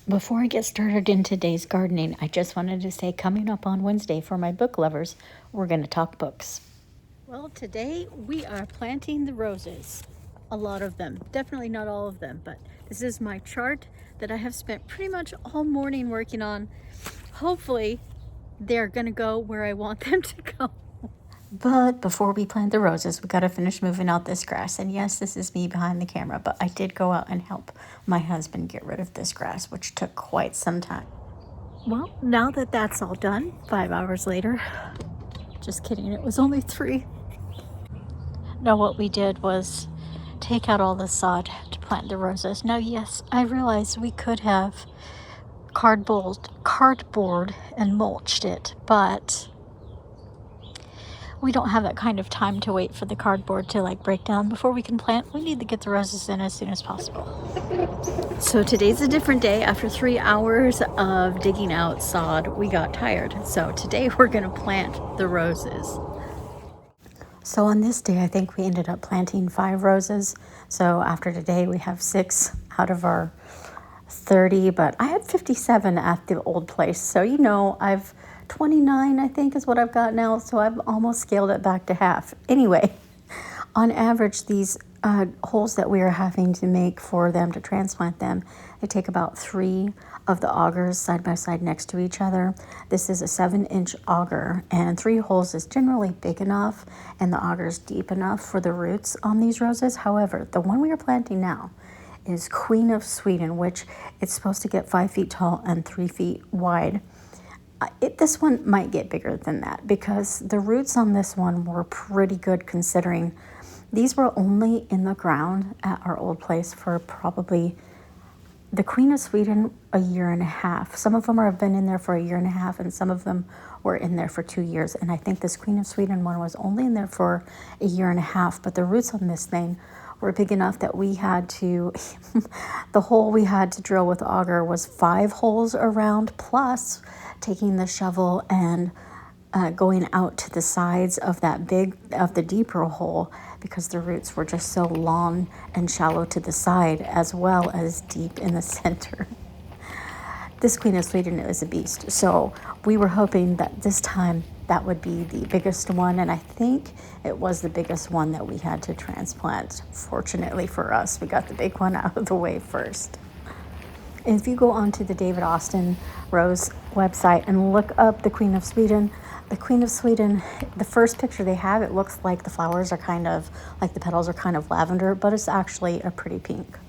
Before I get started in today's gardening, I just wanted to say coming up on Wednesday for my book lovers, we're going to talk books. Well, today we are planting the roses. A lot of them. Definitely not all of them, but this is my chart that I have spent pretty much all morning working on. Hopefully, they're going to go where I want them to go. But before we plant the roses, we got to finish moving out this grass. And yes, this is me behind the camera, but I did go out and help my husband get rid of this grass, which took quite some time. Well, now that that's all done, 5 hours later, just kidding, it was only 3. Now what we did was take out all the sod to plant the roses. Now, yes, I realize we could have cardboard and mulched it, but we don't have that kind of time to wait for the cardboard to break down before we can plant. We need to get the roses in as soon as possible. So today's a different day. After 3 hours of digging out sod, we got tired. So today we're gonna plant the roses. So on this day, I think we ended up planting 5 roses. So after today, we have 6 out of our 30, but I had 57 at the old place. So, I've 29, I think is what I've got now. So I've almost scaled it back to half. Anyway, on average, these holes that we are having to make for them to transplant them, they take about 3 of the augers side by side next to each other. This is a 7-inch auger, and 3 holes is generally big enough and the augers deep enough for the roots on these roses. However, the one we are planting now is Queen of Sweden, which it's supposed to get 5 feet tall and 3 feet wide. This one might get bigger than that because the roots on this one were pretty good considering these were only in the ground at our old place for probably the Queen of Sweden a year and a half. Some of them have been in there for a year and a half, and some of them were in there for 2 years. And I think this Queen of Sweden one was only in there for a year and a half. But the roots on this thing were big enough that we had to, the hole we had to drill with auger was 5 holes around, plus taking the shovel and going out to the sides of the deeper hole because the roots were just so long and shallow to the side as well as deep in the center. This Queen of Sweden is a beast. So we were hoping that this time that would be the biggest one. And I think it was the biggest one that we had to transplant. Fortunately for us, we got the big one out of the way first. If you go onto the David Austin Rose website and look up the Queen of Sweden, the first picture they have, it looks like the flowers are kind of, like the petals are kind of lavender, but it's actually a pretty pink.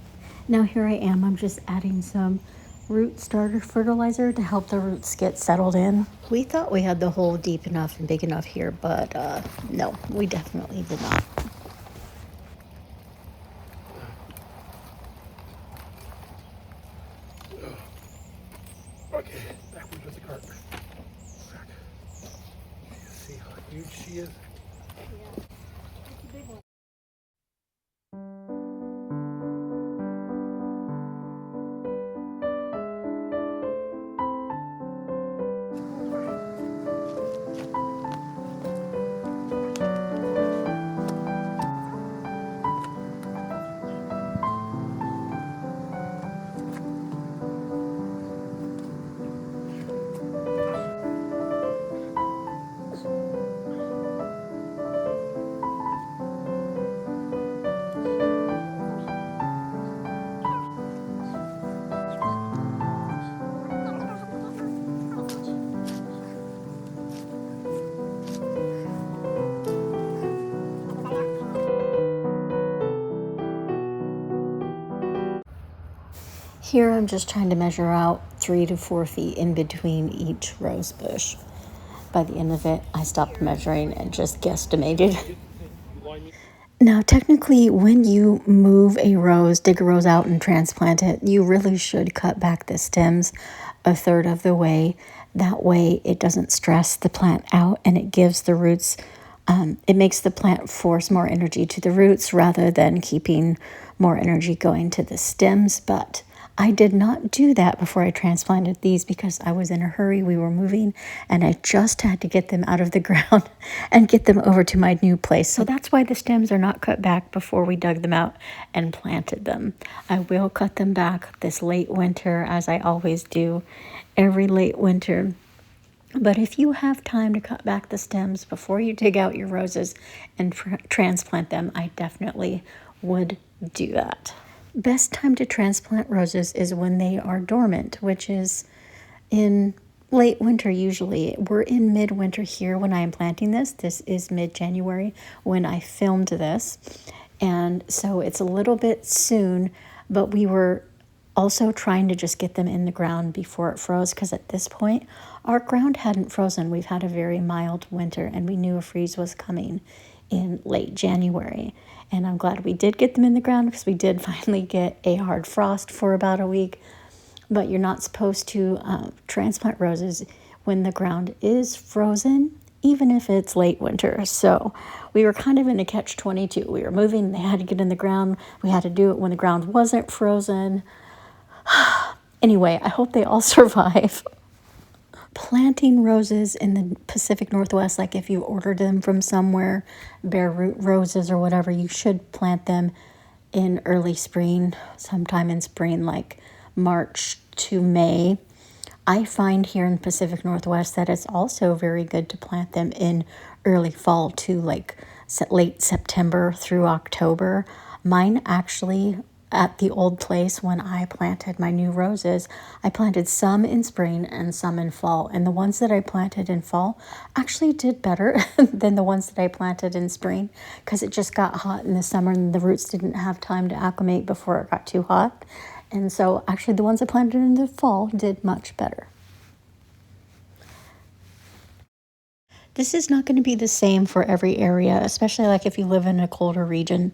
Now here I am, I'm just adding some root starter fertilizer to help the roots get settled in. We thought we had the hole deep enough and big enough here, but no, we definitely did not. Okay, backwards with the cart. See how huge she is? Yeah, it's a big one. Here I'm just trying to measure out 3 to 4 feet in between each rose bush. By the end of it, I stopped measuring and just guesstimated. Now, technically, when you dig a rose out and transplant it, you really should cut back the stems a third of the way. That way, it doesn't stress the plant out and it gives the roots, it makes the plant force more energy to the roots rather than keeping more energy going to the stems. But I did not do that before I transplanted these because I was in a hurry. We were moving and I just had to get them out of the ground and get them over to my new place. So that's why the stems are not cut back before we dug them out and planted them. I will cut them back this late winter, as I always do every late winter. But if you have time to cut back the stems before you dig out your roses and transplant them, I definitely would do that. Best time to transplant roses is when they are dormant, which is in late winter usually. We're in midwinter here when I am planting this. This is mid-January when I filmed this. And so it's a little bit soon, but we were also trying to just get them in the ground before it froze, because at this point our ground hadn't frozen. We've had a very mild winter and we knew a freeze was coming in late January. And I'm glad we did get them in the ground, because we did finally get a hard frost for about a week. But you're not supposed to transplant roses when the ground is frozen, even if it's late winter. So we were kind of in a catch-22. We were moving, they had to get in the ground. We had to do it when the ground wasn't frozen. Anyway, I hope they all survive. Planting roses in the Pacific Northwest, like if you ordered them from somewhere, bare root roses or whatever, you should plant them in early spring, sometime in spring, like March to May. I find here in the Pacific Northwest that it's also very good to plant them in early fall too, like late September through October. Mine actually, at the old place when I planted my new roses, I planted some in spring and some in fall. And the ones that I planted in fall actually did better than the ones that I planted in spring, because it just got hot in the summer and the roots didn't have time to acclimate before it got too hot. And so actually the ones I planted in the fall did much better. This is not going to be the same for every area, especially like if you live in a colder region.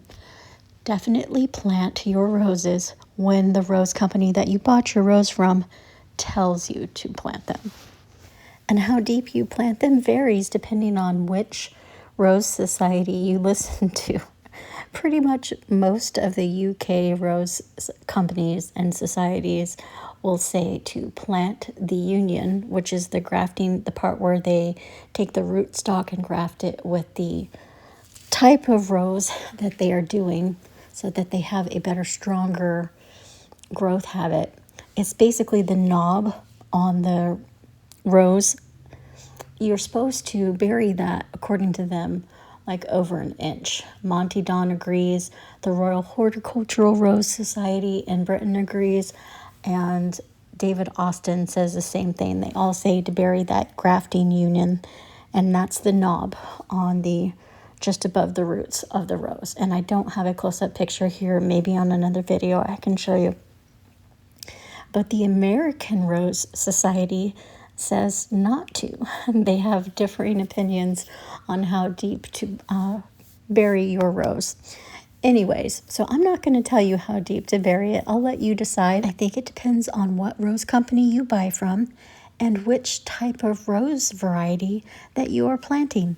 Definitely plant your roses when the rose company that you bought your rose from tells you to plant them. And how deep you plant them varies depending on which rose society you listen to. Pretty much most of the UK rose companies and societies will say to plant the union, which is the grafting, the part where they take the rootstock and graft it with the type of rose that they are doing, so that they have a better, stronger growth habit. It's basically the knob on the rose. You're supposed to bury that, according to them, like over an inch. Monty Don agrees. The Royal Horticultural Rose Society in Britain agrees. And David Austin says the same thing. They all say to bury that grafting union. And that's the knob on the just above the roots of the rose. And I don't have a close-up picture here. Maybe on another video I can show you. But the American Rose Society says not to. They have differing opinions on how deep to bury your rose. Anyways, so I'm not going to tell you how deep to bury it. I'll let you decide. I think it depends on what rose company you buy from and which type of rose variety that you are planting.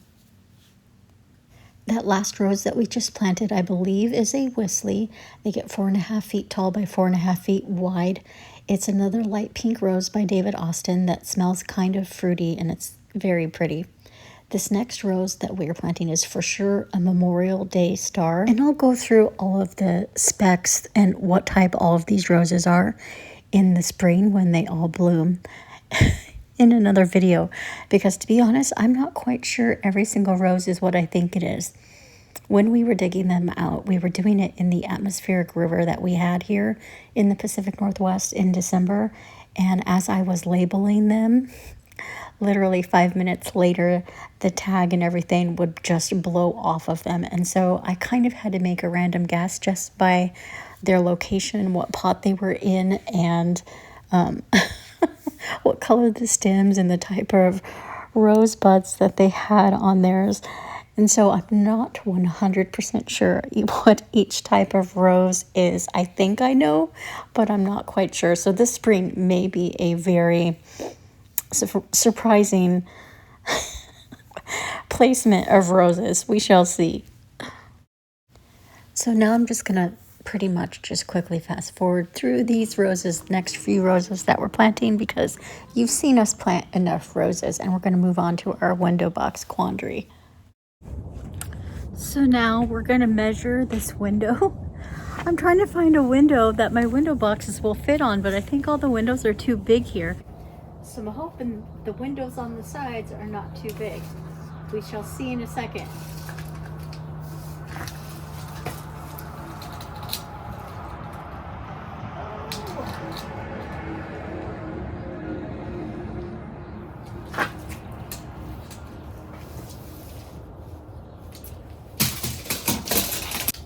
That last rose that we just planted, I believe, is a Whistly. They get 4.5 feet tall by 4.5 feet wide. It's another light pink rose by David Austin that smells kind of fruity, and it's very pretty. This next rose that we're planting is for sure a Memorial Day star. And I'll go through all of the specs and what type all of these roses are in the spring when they all bloom in another video, because to be honest, I'm not quite sure every single rose is what I think it is. When we were digging them out, we were doing it in the atmospheric river that we had here in the Pacific Northwest in December. And as I was labeling them, literally 5 minutes later, the tag and everything would just blow off of them. And so I kind of had to make a random guess just by their location, what pot they were in, and what color the stems and the type of rose buds that they had on theirs. And so I'm not 100% sure what each type of rose is. I think I know, but I'm not quite sure. So this spring may be a very surprising placement of roses. We shall see. So now I'm just going to pretty much just quickly fast forward through these roses, next few roses that we're planting, because you've seen us plant enough roses, and we're going to move on to our window box quandary. So now we're going to measure this window. I'm trying to find a window that my window boxes will fit on, but I think all the windows are too big here. So I'm hoping the windows on the sides are not too big. We shall see in a second.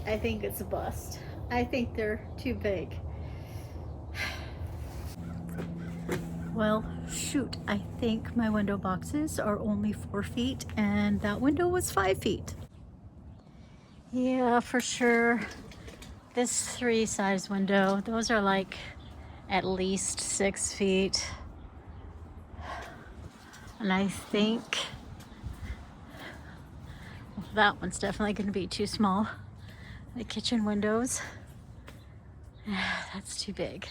I think it's a bust. I think they're too big. Well, shoot, I think my window boxes are only 4 feet and that window was 5 feet. Yeah, for sure. This 3 size window, those are like at least 6 feet. And I think that one's definitely going to be too small. The kitchen windows, that's too big.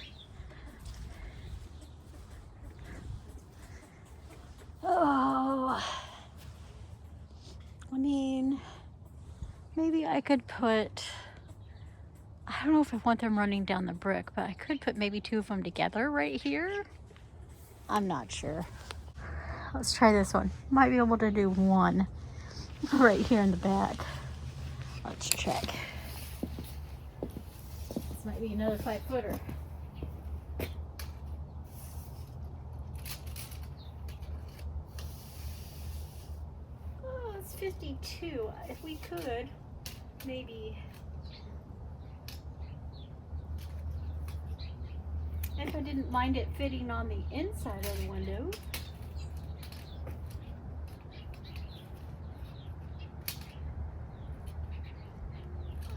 Oh, I mean, maybe I could put, I don't know if I want them running down the brick, but I could put maybe 2 of them together right here. I'm not sure. Let's try this one. Might be able to do 1 right here in the back. Let's check. This might be another 5-footer. Oh, it's 52. If we could, maybe. If I didn't mind it fitting on the inside of the window.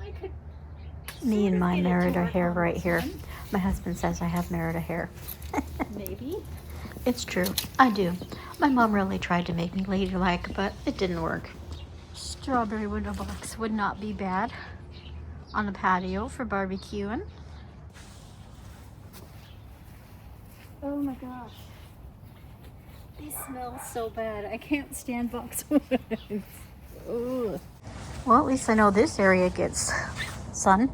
I could. Me and my Merida hair right here. My husband says I have Merida hair. Maybe. It's true. I do. My mom really tried to make me ladylike, but it didn't work. Strawberry window box would not be bad on the patio for barbecuing. Oh my gosh. These smell so bad. I can't stand boxwoods. Ugh. Well, at least I know this area gets sun.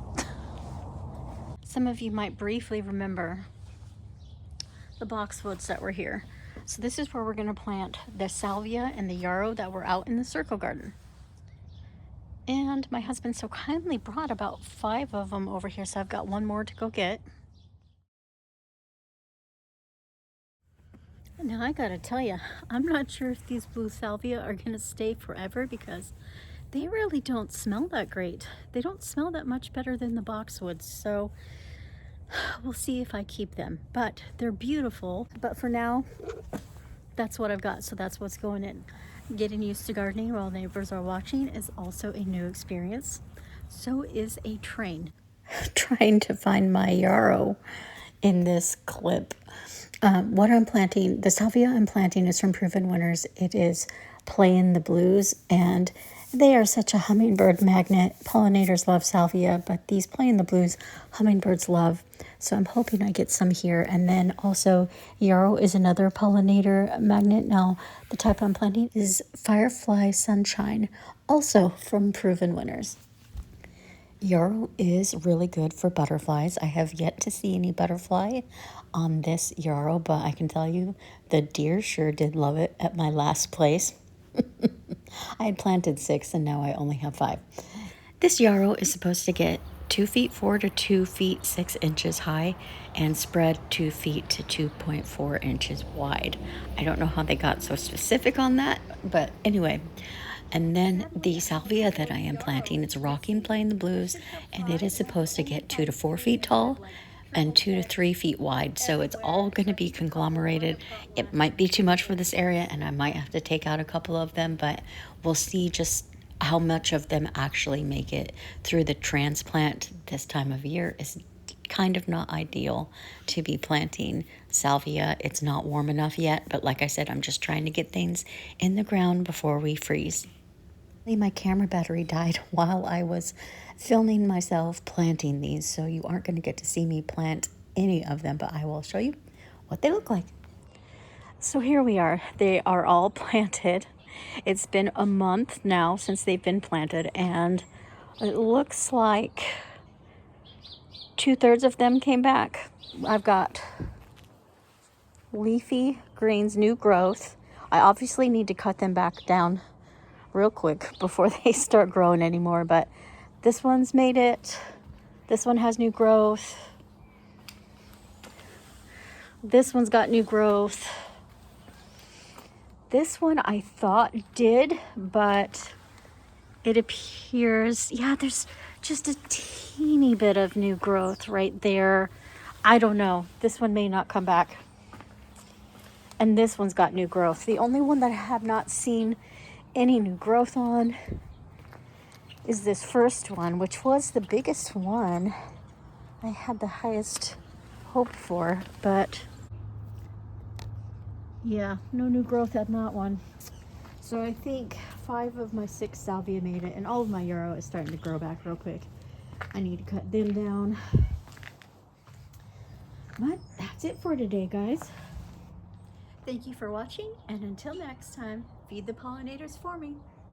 Some of you might briefly remember the boxwoods that were here. So this is where we're going to plant the Salvia and the Yarrow that were out in the circle garden. And my husband so kindly brought about 5 of them over here, so I've got 1 more to go get. Now I gotta tell you, I'm not sure if these blue salvia are gonna stay forever because they really don't smell that great. They don't smell that much better than the boxwoods, so we'll see if I keep them. But they're beautiful, but for now, that's what I've got, so that's what's going in. Getting used to gardening while neighbors are watching is also a new experience. So is a train. Trying to find my yarrow in this clip. What I'm planting, the salvia I'm planting is from Proven Winners. It is Playin' the Blues, and they are such a hummingbird magnet. Pollinators love salvia, but these Playin' the Blues hummingbirds love. So I'm hoping I get some here. And then also yarrow is another pollinator magnet. Now the type I'm planting is Firefly Sunshine, also from Proven Winners. Yarrow is really good for butterflies. I have yet to see any butterfly on this yarrow, but I can tell you the deer sure did love it at my last place. I had planted 6 and now I only have 5. This yarrow is supposed to get 2 feet 4 to 2 feet 6 inches high and spread 2 feet to 2.4 inches wide. I don't know how they got so specific on that, but anyway. And then the salvia that I am planting, it's Rocking Playin' the Blues, and it is supposed to get 2 to 4 feet tall and 2 to 3 feet wide. So it's all going to be conglomerated. It might be too much for this area, and I might have to take out a couple of them, but we'll see just how much of them actually make it through the transplant. This time of year is kind of not ideal to be planting salvia. It's not warm enough yet, but like I said, I'm just trying to get things in the ground before we freeze. My camera battery died while I was filming myself planting these, so you aren't going to get to see me plant any of them, but I will show you what they look like. So here we are. They are all planted. It's been a month now since they've been planted, and it looks like 2/3 of them came back. I've got leafy greens, new growth. I obviously need to cut them back down real quick before they start growing anymore, but this one's made it. This one has new growth. This one's got new growth. This one I thought did, but it appears, yeah, there's just a teeny bit of new growth right there. I don't know. This one may not come back. And this one's got new growth. The only one that I have not seen any new growth on is this first one, which was the biggest one I had the highest hope for, but yeah, no new growth on that one. So I think 5 of my 6 salvia made it, and all of my yarrow is starting to grow back real quick. I need to cut them down. But that's it for today, guys. Thank you for watching, and until next time, feed the pollinators for me.